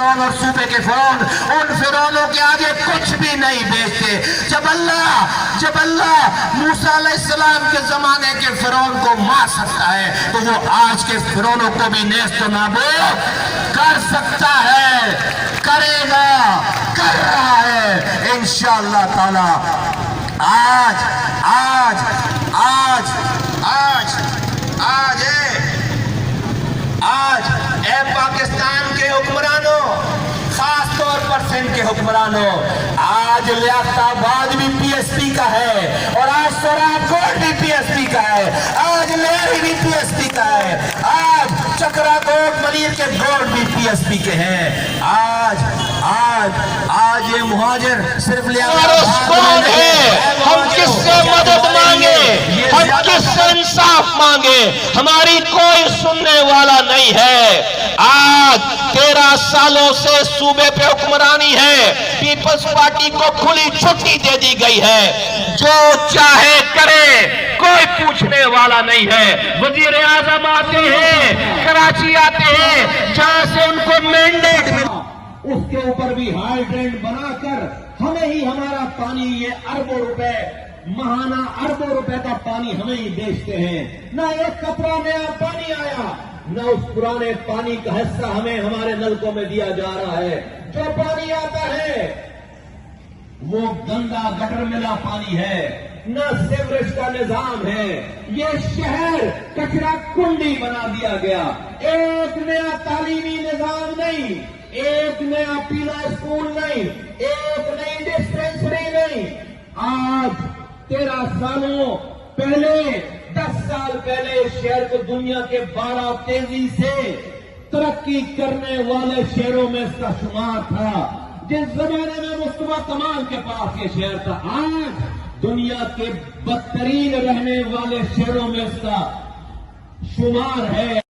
فرعون اور صوبے کے فرعون ان فرعونوں کے آگے کچھ بھی نہیں بیچتے. جب اللہ موسیٰ علیہ السلام کے زمانے کے فرعون کو مار سکتا ہے تو وہ آج کے فرعونوں کو بھی نیست و نابود کر سکتا ہے، کرے گا، کر رہا ہے انشاءاللہ تعالی. آج اے پاکستان کے حکمرانوں، خاص طور پر سندھ کے حکمرانوں، آج لیاقت آباد بھی پی ایس پی کا ہے اور آج سوراب کوٹ بھی پی ایس پی کا ہے، آج لیری بھی پی ایس پی کا ہے، آج چکرا کوٹ منیر کے گوٹ بھی پی ایس پی کے ہیں. آج یہ مہاجر صرف کون ہے؟ ہم کس سے مدد مانگے؟ ہم کس سے انصاف مانگے؟ ہماری کوئی سننے والا نہیں ہے. آج 13 سالوں سے صوبے پہ حکمرانی ہے، پیپلز پارٹی کو کھلی چھٹی دے دی گئی ہے، جو چاہے کرے، کوئی پوچھنے والا نہیں ہے. وزیر اعظم آتے ہیں، کراچی آتے ہیں، جہاں سے ان کو مینڈیٹ ملا، اس کے اوپر بھی ہائیڈرینٹ بنا کر ہمیں ہی ہمارا پانی، یہ اربوں روپے ماہانہ، اربوں روپے کا پانی ہمیں ہی بیچتے ہیں. نہ ایک قطرہ نیا پانی آیا، نہ اس پرانے پانی کا حصہ ہمیں ہمارے نلکوں میں دیا جا رہا ہے. جو پانی آتا ہے وہ گندا گٹر ملا پانی ہے، نہ سیوریج کا نظام ہے. یہ شہر کچرا کنڈی بنا دیا گیا. ایک نیا تعلیمی نظام نہیں، ایک نیا پیلا اسکول نہیں، ایک نئی ڈسپینسری نہیں. آج 13 سالوں پہلے، 10 سال پہلے شہر کو دنیا کے 12 تیزی سے ترقی کرنے والے شہروں میں اس کا شمار تھا. جس زمانے میں مصطفیٰ کمال کے پاس یہ شہر تھا، آج دنیا کے بدترین رہنے والے شہروں میں اس کا شمار ہے.